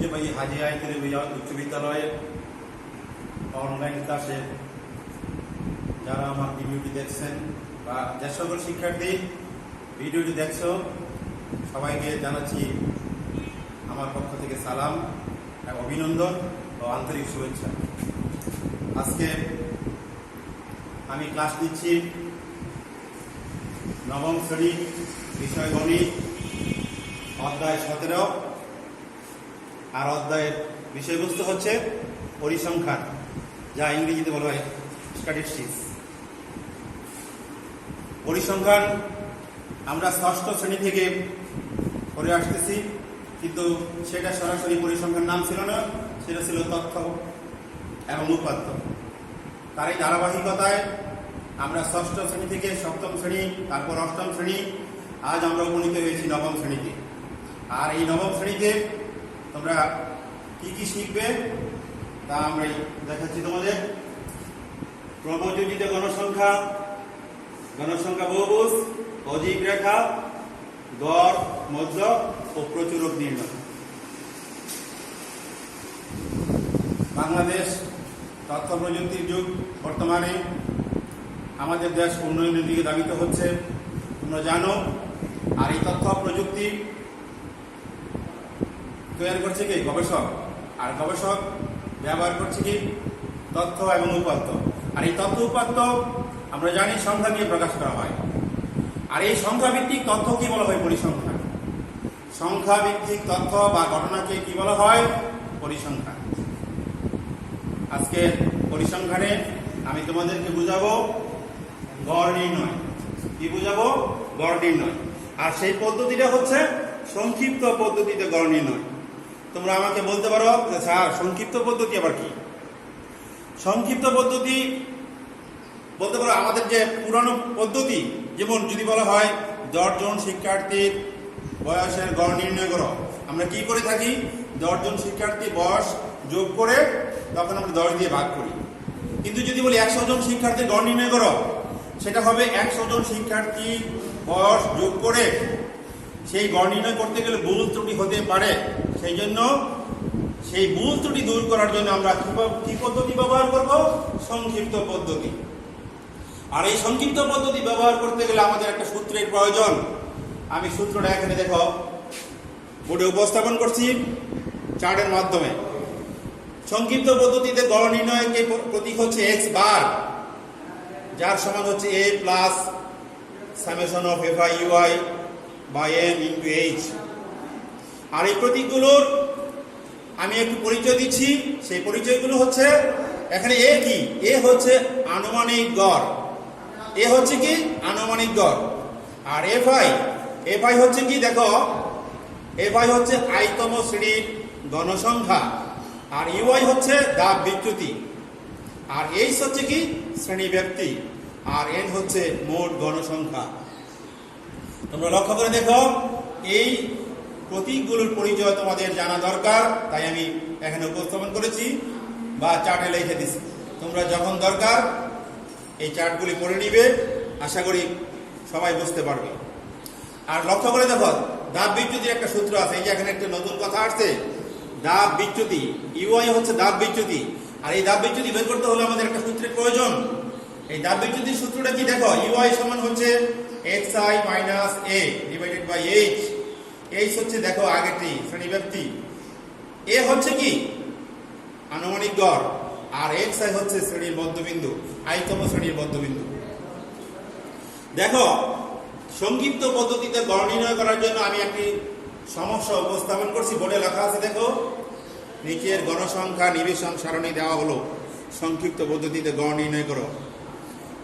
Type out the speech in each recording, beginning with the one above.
ঐতিহ্যবাহী হাজী আইয়ুব উচ্চ বিদ্যালয়ের অনলাইন ক্লাসে যারা আমার ভিডিওটি দেখছেন বা যে সকল শিক্ষার্থী ভিডিওটি দেখছো সবাইকে জানাচ্ছি আমার পক্ষ থেকে সালাম, অভিনন্দন ও আন্তরিক শুভেচ্ছা। আজকে আমি ক্লাস নিচ্ছি নবম শ্রেণী, বিষয় গণিত, অধ্যায় 17, আর অধ্যায়ের বিষয়বস্তু হচ্ছে পরিসংখ্যান, যা ইংরেজিতে বলা হয় স্ট্যাটিস্টিক্স। পরিসংখ্যান আমরা ষষ্ঠ শ্রেণী থেকে পড়ে আসতেছি, কিন্তু সেটা সরাসরি পরিসংখ্যান নাম ছিল না, সেটা ছিল তথ্য এবং উপাত্ত। তার এই ধারাবাহিকতায় আমরা ষষ্ঠ শ্রেণী থেকে সপ্তম শ্রেণী, তারপর অষ্টম শ্রেণী, আজ আমরা উপনীত হয়েছি নবম শ্রেণীতে। আর এই নবম শ্রেণীতে তোমরা কি কি শিখবে তা আমরা দেখাচ্ছি তোমাদের। ক্রমযোজিত গণসংখ্যা, গণসংখ্যা বহুভুজ, অধিক রেখা, গড়, মধ্য ও প্রচুরক নির্ণয়। বাংলাদেশ তথ্য প্রযুক্তির যুগ। বর্তমানে আমাদের দেশ উন্নয়নের দিকে ধাবিত হচ্ছে, তোমরা জানো। আর এই তথ্য প্রযুক্তি তৈরি করছে কি? গবেষক। আর গবেষক ব্যবহার করছে কি? তথ্য এবং উপাত্ত। আর এই তথ্য উপাত্ত আমরা জানি সংখ্যা দিয়ে প্রকাশ করা হয়। আর এই সংখ্যা ভিত্তিক তথ্য কি বলা হয়? পরিসংখ্যান। সংখ্যা ভিত্তিক তথ্য বা ঘটনাকে কি বলা হয়? পরিসংখ্যান। আজকে পরিসংখ্যানে আমি তোমাদেরকে বুঝাবো গড় নির্ণয়। কি বুঝাবো? গড় নির্ণয়। আর সেই পদ্ধতিটা হচ্ছে সংক্ষিপ্ত পদ্ধতিতে গড় নির্ণয়। তোমরা আমাকে বলতে পারো স্যার সংক্ষিপ্ত পদ্ধতি আবার কি? সংক্ষিপ্ত পদ্ধতি বলতে পারো আমাদের যে পুরানো পদ্ধতি, যেমন যদি বলা হয় 10 জন শিক্ষার্থীর বয়সের গড় নির্ণয় করো, আমরা কি করে থাকি? 10 জন শিক্ষার্থী বয়স যোগ করে তখন আমরা 10 দিয়ে ভাগ করি। কিন্তু যদি বলি 100 জন শিক্ষার্থীর গড় নির্ণয় করো, সেটা হবে 100 জন শিক্ষার্থী বয়স যোগ করে। সেই গড় নির্ণয় করতে গেলে ভুল ত্রুটি হতে পারে, সেই জন্য সেই ভুল ত্রুটি দূর করার জন্য আমরা কি পদ্ধতি ব্যবহার করব? সংক্ষিপ্ত পদ্ধতি। আর এই সংক্ষিপ্ত পদ্ধতি ব্যবহার করতে গেলে আমাদের একটা সূত্রের প্রয়োজন। আমি সূত্রটা এখানে দেখো বোর্ডে উপস্থাপন করছি চার্টের মাধ্যমে। সংক্ষিপ্ত পদ্ধতিতে গড় নির্ণয়ের প্রতীক হচ্ছে এক্স বার, যার সমান হচ্ছে a plus summation of F I U I by N into H. আর এই প্রতীকগুলোর আমি একটু পরিচয় দিচ্ছি। সেই পরিচয়গুলো হচ্ছে, এখানে এ কি? এ হচ্ছে আনুমানিক গড়। এ হচ্ছে কি? আনুমানিক গড়। আর এফ আই হচ্ছে কি? দেখো, এফ আই হচ্ছে আইতম শ্রেণীর গণসংখ্যা, আর ইউআই হচ্ছে ধাপ বিচ্যুতি, আর এইচ হচ্ছে কি? শ্রেণী ব্যক্তি, আর এন হচ্ছে মোট গণসংখ্যা। তোমরা লক্ষ্য করে দেখো, এই প্রতীকগুলোর পরিচয় তোমাদের জানা দরকার, তাই আমি এখানে উপস্থাপন করেছি বা চার্টে লিখে দিচ্ছি। তোমরা যখন দরকার এই চার্টগুলি পড়ে নিবে, আশা করি সবাই বুঝতে পারবে। আর লক্ষ্য করে দেখো, ধাপ বিচ্যুতির একটা সূত্র আছে। এই যে এখানে একটা নতুন কথা আসছে, ধাপ বিচ্যুতি। ইউআই হচ্ছে ধাপ বিচ্যুতি। আর এই ধাপ বিচ্যুতি বের করতে হলে আমাদের একটা সূত্রের প্রয়োজন। এই ধাপ বিচ্যুতির সূত্রটা কি? দেখো, ইউআই সমান হচ্ছে xi minus a divided by h। H হচ্ছে দেখো আগেরটি শ্রেণী ব্যক্তি, এ হচ্ছে কি? আনুমানিক গড়, আর xi হচ্ছে শ্রেণীর মধ্যবিন্দু, আইতম শ্রেণীর মধ্যবিন্দু। দেখো, সংক্ষিপ্ত পদ্ধতিতে গড় নির্ণয় করার জন্য আমি একটি সমস্যা উপস্থাপন করছি, বোর্ডে লেখা আছে দেখো, নিচের গণসংখ্যা নিবেশন সারণী দেওয়া হলো, সংক্ষিপ্ত পদ্ধতিতে গড় নির্ণয় করো।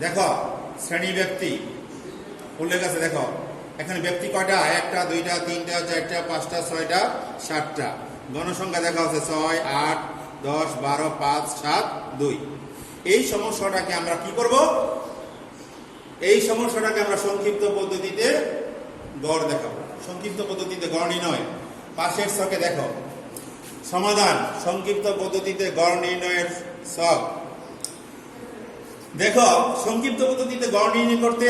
দেখো, শ্রেণী ব্যক্তি উল্লেখ আছে। দেখো এখানে ব্যক্তি কয়টা? 1টা 2টা 3টা 4টা 5টা 6টা 7টা। গণসংখ্যা দেখা আছে 6 8 10 12 5 7 2। এই সমস্যাটাকে আমরা কি করব? এই সমস্যাটাকে আমরা সংক্ষিপ্ত পদ্ধতিতে গড় দেখাবো। সংক্ষিপ্ত পদ্ধতিতে গড় নির্ণয়। পাশের ছকে দেখো সমাধান। সংক্ষিপ্ত পদ্ধতিতে গড় নির্ণয়ের ছক। দেখো, সংক্ষিপ্ত পদ্ধতিতে গড় নির্ণয় করতে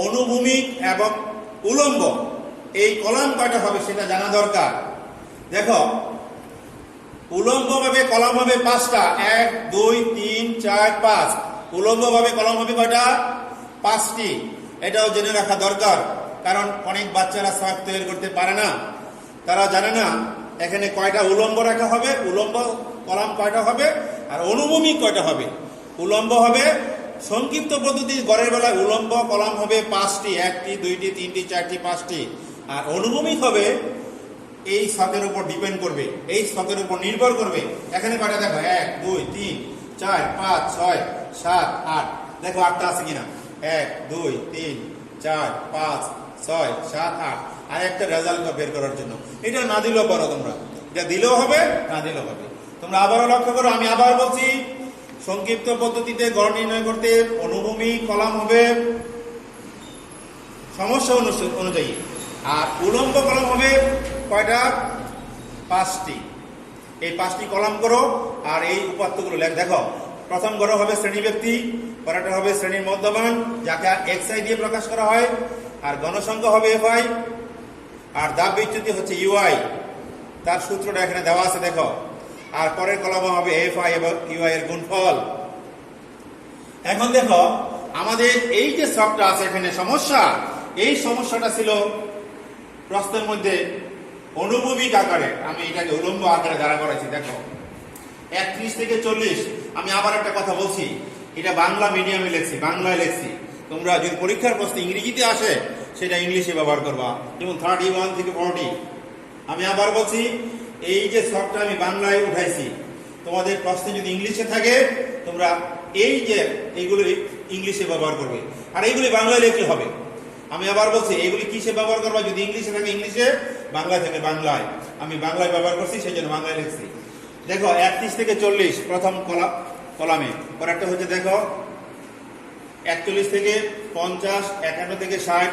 অনুভূমিক এবং উলম্ব এই কলাম কয়টা হবে সেটা জানা দরকার। দেখো উলম্ব ভাবে কলাম হবে 5টা, 1 2 3 4 5। উলম্ব ভাবে কলাম হবে কয়টা? 5টি। এটাও জেনে রাখা দরকার, কারণ অনেক বাচ্চারা ছক তৈরি করতে পারে না, তারা জানে না এখানে কয়টা উলম্ব রেখা হবে, উলম্ব কলাম কয়টা হবে, আর অনুভূমিক কয়টা হবে। উলম্ব হবে সংক্ষিপ্ত পদ্ধতি গড়ের বেলায় উলম্ব কলাম হবে 5টি, 1টি 2টি 3টি 4টি 5টি। আর অনুভূমিক হবে এই ছকের উপর ডিপেন্ড করবে, এই ছকের উপর নির্ভর করবে। এখানে কয়টা দেখো, 1 2 3 4 5 6 7 8। দেখো 8টা আছে কিনা, 1 2 3 4 5 6 7 8। আর একটা রেজাল্ট বের করার জন্য, এটা না দিলেও পারো তোমরা, এটা দিলেও হবে না দিলেও হবে। তোমরা আবারও লক্ষ্য করো, আমি আবার বলছি, সংক্ষিপ্ত পদ্ধতিতে গড় নির্ণয় করতে অনুভূমিক কলাম হবে সমস্যা অনুযায়ী, আর উলম্ব কলাম হবে কয়টা? 5টি। এই 5টি কলাম করো আর এই উপাত্তগুলো দেখো। প্রথম গড় হবে শ্রেণী ব্যক্তি, পরেরটা হবে শ্রেণীর মধ্যমান, যাকে xi দিয়ে প্রকাশ করা হয়, আর গণসংখ্যা হবে fi, আর দাব বিচ্যুতি হচ্ছে ui। তার সূত্রটা এখানে দেওয়া আছে দেখো। আর পরের কলাম হবে fi এবং ui এর গুণফল। এখন দেখো আমাদের এই যে ছকটা আছে এখানে সমস্যা, এই সমস্যাটা ছিল প্রশ্নের মধ্যে অনুভূমিক আকারে, আমি এটাকে উলম্ব আকারে দাঁড়া করাইছি। দেখো 31 থেকে 40। আমি আবার একটা কথা বলছি, এটা বাংলা মিডিয়ামে লেখছি, বাংলায় লেখছি। তোমরা যদি পরীক্ষার প্রশ্ন ইংরেজিতে আসে সেটা ইংলিশে ব্যবহার করবা, যেমন 31 থেকে 40। আমি আবার বলছি, এই যে ছকটা আমি বাংলায় উঠাইছি, তোমাদের প্রশ্নে যদি ইংলিশে থাকে তোমরা এই যে এইগুলি ইংলিশে ব্যবহার করবে, আর এইগুলি বাংলায় লিখলে হবে। আমি আবার বলছি, এইগুলি কিসে ব্যবহার করবা? যদি ইংলিশে থাকে ইংলিশে, বাংলায় থাকে বাংলায়। আমি বাংলায় ব্যবহার করছি, সেই জন্য বাংলায় লিখছি। দেখো 31 থেকে 40 প্রথম কলামে, পরেরটা হচ্ছে দেখো 41 থেকে 50, 51 থেকে 60,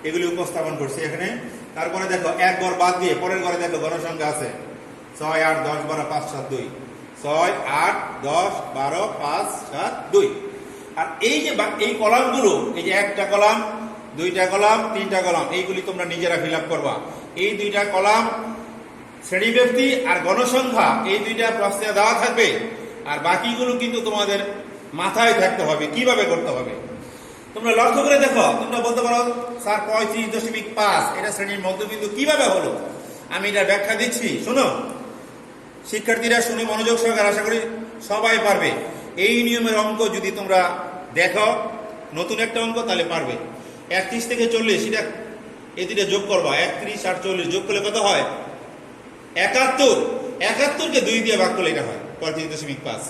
এগুলি উপস্থাপন করছি এখানে। তারপরে দেখো এক গড় বাদ দিয়ে পরের ঘরে দেখো গণসংখ্যা আছে 6 8 10 12 5 7 2। 6 8 10 12 5 7 2। আর এই যে এই কলামগুলো, এই যে একটা কলাম, দুইটা কলাম, তিনটা কলাম, এইগুলি তোমরা নিজেরা ফিল আপ করবা। এই দুইটা কলাম শ্রেণী ব্যক্তি আর গণসংখ্যা, এই দুইটা প্রশ্নে দেওয়া থাকবে, আর বাকিগুলো কিন্তু তোমাদের মাথায় থাকতে হবে কিভাবে করতে হবে। তোমরা লক্ষ্য করে দেখো, তোমরা বলতে পারো স্যার 35.5 এটা শ্রেণীর মধ্যবিন্দু কিভাবে হলো? আমি এটা ব্যাখ্যা দিচ্ছি, শোনো। শিক্ষার্থীরা শুনে মনোযোগ সহকারে, আশা করি সবাই পারবে। এই নিয়মের অঙ্ক যদি তোমরা দেখো, নতুন একটা অঙ্ক, তাহলে পারবে। 31 থেকে 40 এটা এই দুইটা যোগ করবা, 31 আর 40 যোগ করলে কত হয়? 71। 71কে 2 দিয়ে ভাগ করলে এটা হয় 35.5।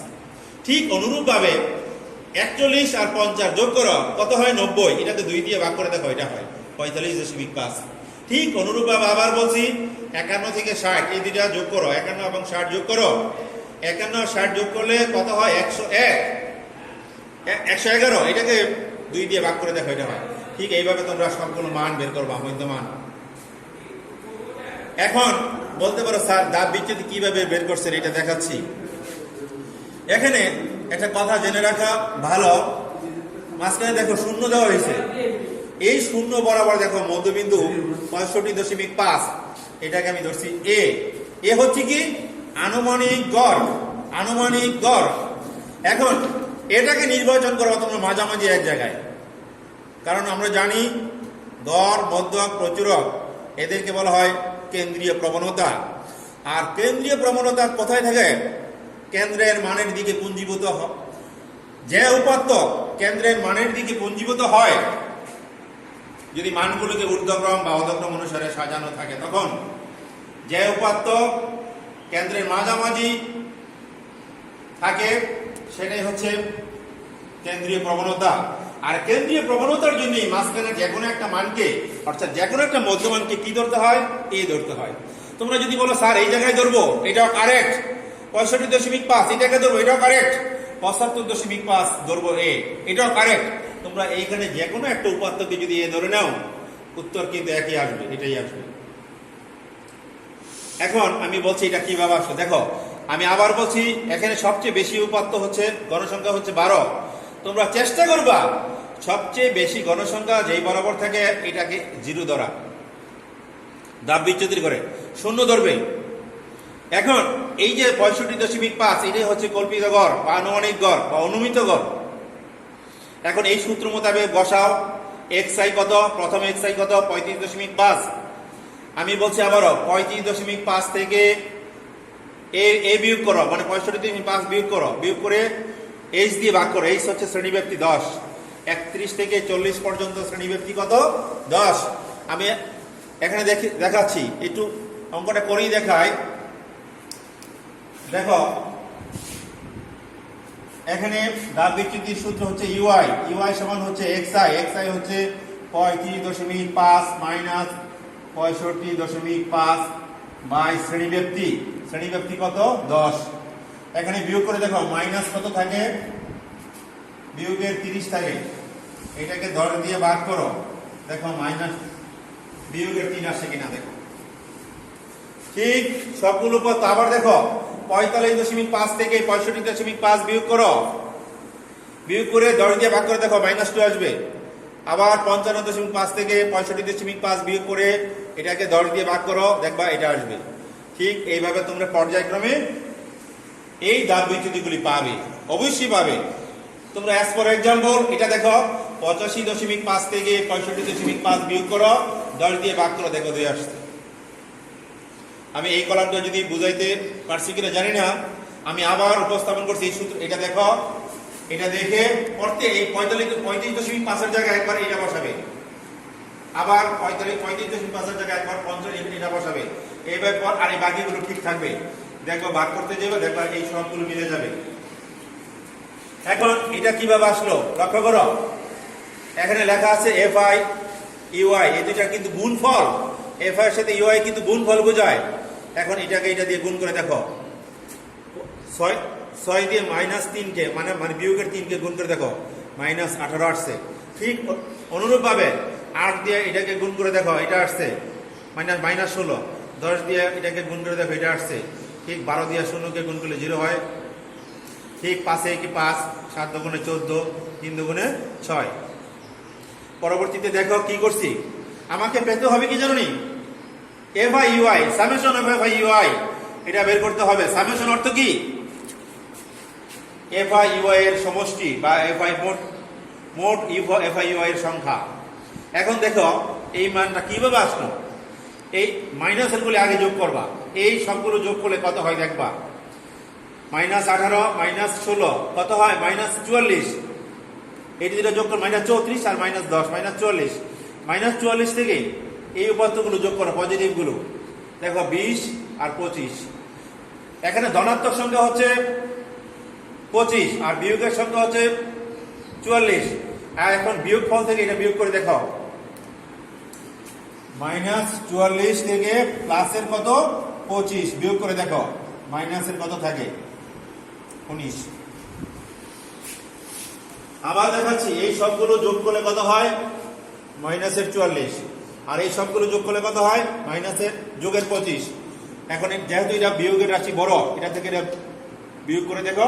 ঠিক অনুরূপভাবে 41 আর 50 যোগ করো, কত হয়? 90। এটাকে 2 দিয়ে ভাগ করে দেখো, এটা হয় 45.5। ঠিক অনুরূপভাবে আবার বলছি, 51 থেকে 60 এই দুইটা যোগ করো, 51 এবং 60 যোগ করো। 51 আর 60 যোগ করলে কত হয়? 101। 111, এটাকে 2 দিয়ে ভাগ করে দেখো, এটা হয়। ঠিক এইভাবে তোমরা সবগুলো মান বের করবা, মধ্যমান। এখন বলতে পারো স্যার দাব বিচ্যুতি কিভাবে বের করছেন, এটা দেখাচ্ছি। এখানে একটা কথা জেনে রাখা ভালো, মাঝখানে দেখো শূন্য দেওয়া হয়েছে। এই শূন্য বরাবর দেখো মধ্যবিন্দু 65.5, এটাকে আমি ধরছি এ। এ হচ্ছে কি? আনুমানিক গড়, আনুমানিক গড়। এখন এটাকে নির্বাচন করবো তোমরা মাঝামাঝি এক জায়গায়, কারণ আমরা জানি গড়, মধ্যক, প্রচুরক এদেরকে বলা হয় কেন্দ্রীয় প্রবণতা। আর কেন্দ্রীয় প্রবণতা কোথায় থাকে? কেন্দ্রের মানের দিকে পুঞ্জীভূত হয়। যে উপাত্ত কেন্দ্রের মানের দিকে পুঞ্জীভূত হয়, যদি মানগুলোকে ঊর্ধ্বক্রম বা অধক্রম অনুসারে সাজানো থাকে, তখন যে উপাত্ত কেন্দ্রের মাঝামাঝি থাকে সেটাই হচ্ছে কেন্দ্রীয় প্রবণতা। আর কেন্দ্রীয় প্রবণতার জন্যই মাঝখানে যে কোনো একটা মানকে, অর্থাৎ যে কোনো একটা মধ্যমানকে কি ধরতে হয়? এ ধরতে হয়। তোমরা যদি বলো স্যার এই জায়গায় ধরবো, এটাও কারেক্ট। 65.5 এটাকে ধরবো, এটাও কারেক্ট। 75.5 ধরবো এ, এটাও কারেক্ট। তোমরা এইখানে যে কোনো একটা উপাত্তকে যদি এ ধরে নাও, উত্তর কিন্তু একই আসবে, এটাই আসবে। এখন আমি বলছি এটা কিভাবে আসবে। দেখো আমি আবার বলছি, এখানে সবচেয়ে বেশি উপাত্ত হচ্ছে, গণসংখ্যা হচ্ছে 12। তোমরা চেষ্টা করবা সবচেয়ে বেশি গণসংখ্যা যেই বরাবর থাকে এটাকে 0 ধরা, দাব বিচ্যুতি করে 0 ধরবে। এখন এই যে 65.5 এটাই হচ্ছে কল্পিত গড় বা আনুমানিক গড় বা অনুমিত গড়। এখন এই সূত্র মোতাবেক বসাও xi কত, প্রথম xi কত 35.5। আমি বলছি আবারও 35.5 থেকে এ বিয়োগ করো, মানে 65.5 বিয়োগ করো, বিয়োগ করে h দিয়ে ভাগ করো। h হচ্ছে শ্রেণীব্যাপ্তি 10, 31 থেকে 40 পর্যন্ত শ্রেণীব্যাপ্তি কত 10। আমি এখানে দেখাচ্ছি, একটু অঙ্কটা করেই দেখাই। দেখো এখানে ডাল বিচ্যুতির সূত্র হচ্ছে ইউআই, ইউআই সমান হচ্ছে xi, xi হচ্ছে 35.5 মাইনাস 65.5 বাই শ্রেণীব্যাপ্তি, শ্রেণীব্যাপ্তি কত 10। এখানে বিয়োগ করে দেখো মাইনাস কত থাকে, বিয়োগের 30 থাকে, এটাকে 10 দিয়ে ভাগ করো, দেখো মাইনাস বিয়োগের 3 আসে কিনা দেখো। ঠিক সবগুলো পদ আবার দেখো 45.5 থেকে 65.5 বিয়োগ করো, বিয়োগ করে 10 দিয়ে ভাগ করে দেখো -2 আসবে। আবার 55.5 থেকে 65.5 বিয়োগ করে এটাকে 10 দিয়ে ভাগ করো, দেখবা এটা আসবে। ঠিক এইভাবে তোমরা পর্যায়ক্রমে এই দাগ বিচ্যুতিগুলি পাবে, অবশ্যই পাবে তোমরা। অ্যাজ ফর এক্সাম্পল এটা দেখো 85.5 থেকে 65.5 বিয়োগ করো, 10 দিয়ে ভাগ করো, দেখো 2 আসছে। আমি এই কলামটা যদি বুঝাইতে পারছি কিনা জানি না, আমি আবার উপস্থাপন করছি এই সূত্র। এটা দেখো, এটা দেখে পড়তে এই 35.5 এর জায়গায় একবার এটা বসাবে, আবার 35.5 এর জায়গায় একবার 50 এটা বসাবে, এইভাবে পর আর এই বাকিগুলো ঠিক থাকবে। দেখো ভাগ করতে যাবে, দেখো এই সবগুলো মিলে যাবে। এখন এটা কিভাবে আসলো লক্ষ্য করো, এখানে লেখা আছে এফআই ইউআই, এই দুইটা কিন্তু গুণফল, এফআই এর সাথে ইউআই কিন্তু গুণফল বোঝায়। এখন এটাকে এটা দিয়ে গুণ করে দেখো, 6 দিয়ে -3 কে মানে বিয়োগের 3 কে গুণ করে দেখো -18 আসছে। ঠিক অনুরূপভাবে 8 দিয়ে এটাকে গুণ করে দেখো, এটা আসছে -16। 10 দিয়ে এটাকে গুণ করে দেখো, এটা আসছে। ঠিক 12 দিয়ে 0 কে গুণ করলে 0 হয়। ঠিক 5 কি 5, 7 দুগুণে 14, 3 দুগুণে 6। পরবর্তীতে দেখো কি করছি, আমাকে পেতে হবে কি জানি, F I U I, summation of F I U I, এটা বের করতে হবে। সামেশন অর্থ কি, এফআই ইউআই এর সমষ্টি বা এফআই মোট এফআই ইউআই এর সংখ্যা। এখন দেখো এই মানটা কিভাবে আসলো, এই মাইনাসের গুলি আগে যোগ করবা, এই সবগুলো যোগ করলে কত হয় দেখবা, -18 -16 কত হয় -44, এই দুটো যোগ করে -34 আর -10 -44। -44 থেকে এই উপাত্তগুলো যোগ করো, পজিটিভ গুলো, দেখো 20 আর 25। এখানে ধনাত্মক সংখ্যা হচ্ছে 25 আর বিয়োগের সংখ্যা হচ্ছে 44। আর এখন বিয়োগ ফল থেকে এটা বিয়োগ করে দেখো, -44 থেকে প্লাসের কত 25 বিয়োগ করে দেখো, মাইনাসের কত থাকে 19। আবার দেখাচ্ছি, এই সবগুলো যোগ করলে কত হয় -44, আর এই সবগুলো যোগ করলে কত হয় যোগের 25। এখন যেহেতু এটা বিয়োগের রাশি বড়, এটা থেকে এটা বিয়োগ করে দেখো,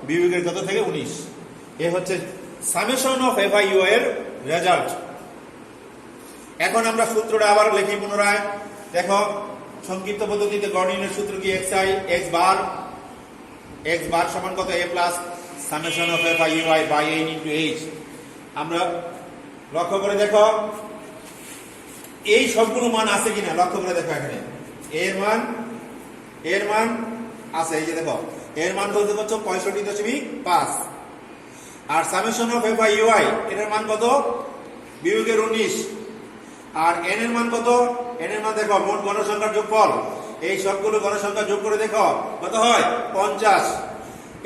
বিয়োগের কত থেকে 19। এ হচ্ছে সামেশন অফ এফআই ইউআই এর রেজাল্ট। এখন আমরা সূত্রটা আবার লিখি পুনরায়। দেখো সংক্ষিপ্ত পদ্ধতিতে গড় নির্ণয়ের সূত্র কি, xi x বার সমান কত a plus summation of F I U I by n into h। আমরা লক্ষ্য করে দেখো এই সবগুলো মান আছে কিনা, লক্ষ্য করে দেখো এখানে এর মান আছে, এই যে দেখো এর মান বলতে পারছো 65.5, আর সামেশন অফ এফআই ইউআই এর মান কত বিয়োগের 19, আর n এর মান কত, n এর মান দেখো মোট গণসংখ্যার যোগফল, এই সবগুলো গণসংখ্যা যোগ করে দেখো কত হয় 50।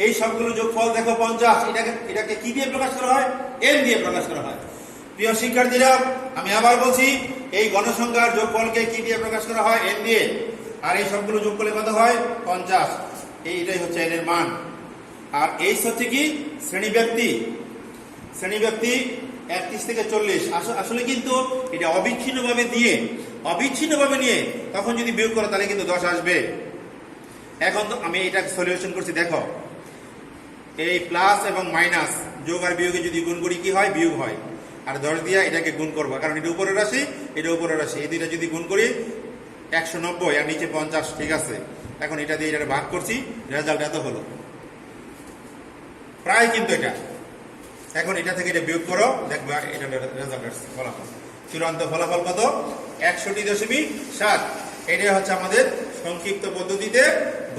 এই সবগুলো যোগফল দেখো 50, এটাকে কি দিয়ে প্রকাশ করা হয়, n দিয়ে প্রকাশ করা হয়। প্রিয় শিক্ষার্থীরা আমি আবার বলছি, এই গণসংখ্যার যোগফলকে কি দিয়ে প্রকাশ করা হয়, n দিয়ে, আর এই সবগুলো যোগ করলে কত হয় 50। এইটাই হচ্ছে n এর মান। আর এই হচ্ছে কি শ্রেণীব্যাপ্তি 31 থেকে 40। আসলে কিন্তু এটা অবিচ্ছিন্নভাবে নিয়ে তখন যদি বিয়োগ করো তাহলে কিন্তু 10 আসবে। এখন তো আমি এটা সলিউশন করছি, দেখো এই প্লাস এবং মাইনাস যোগ আর বিয়োগে যদি গুণ করি কি হয়, বিয়োগ হয়। আর 10 দিয়ে এটাকে গুণ করবো, কারণ এটা উপরের রাশি, এটা উপরের রাশি, এই দুইটা যদি গুণ করি 190 আর নিচে 50, ঠিক আছে। এখন এটা দিয়ে এটা ভাগ করছি, রেজাল্ট এত হলো, প্রায় কিন্তু এটা। এখন এটা থেকে এটা বিয়োগ করো, দেখবা এটা রেজাল্ট ফলাফল, চূড়ান্ত ফলাফল কত? 61.7। এটাই হচ্ছে আমাদের সংক্ষিপ্ত পদ্ধতিতে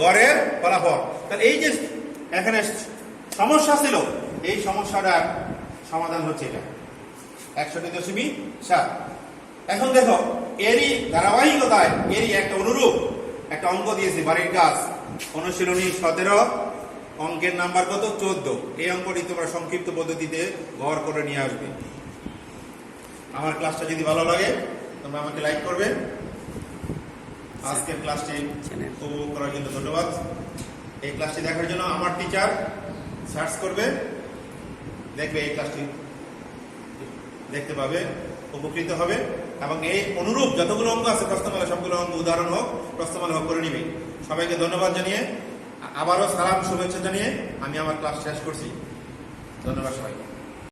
গড়ের ফলাফল। তাহলে এই যে এখানে সমস্যা ছিল, এই সমস্যাটার সমাধান হচ্ছে এটা 61.7। এখন দেখো এরই ধারাবাহিকতায় এরই একটা অনুরূপ একটা অঙ্ক দিয়েছি, বাড়ির কাজ, অনুশীলনী 17, অঙ্কের নাম্বার কত? 14। এই অঙ্কটি তোমরা সংক্ষিপ্ত পদ্ধতিতে গড় করে নিয়ে আসবে। আমার ক্লাসটা যদি ভালো লাগে তোমরা আমাকে লাইক করবে। আজকের ক্লাসটি উপভোগ করার জন্য ধন্যবাদ। এই ক্লাসটি দেখার জন্য আমার টিচার সার্চ করবে, দেখবে এই ক্লাসটি দেখতে পাবে, উপকৃত হবে এবং এই অনুরূপ যতগুলো অঙ্ক আছে প্রশ্নমালা সবগুলো অঙ্ক উদাহরণ হোক, প্রশ্নমালা হোক করে নিবে। সবাইকে ধন্যবাদ জানিয়ে, আবারও সালাম শুভেচ্ছা জানিয়ে আমি আমার ক্লাস শেষ করছি। ধন্যবাদ সবাইকে।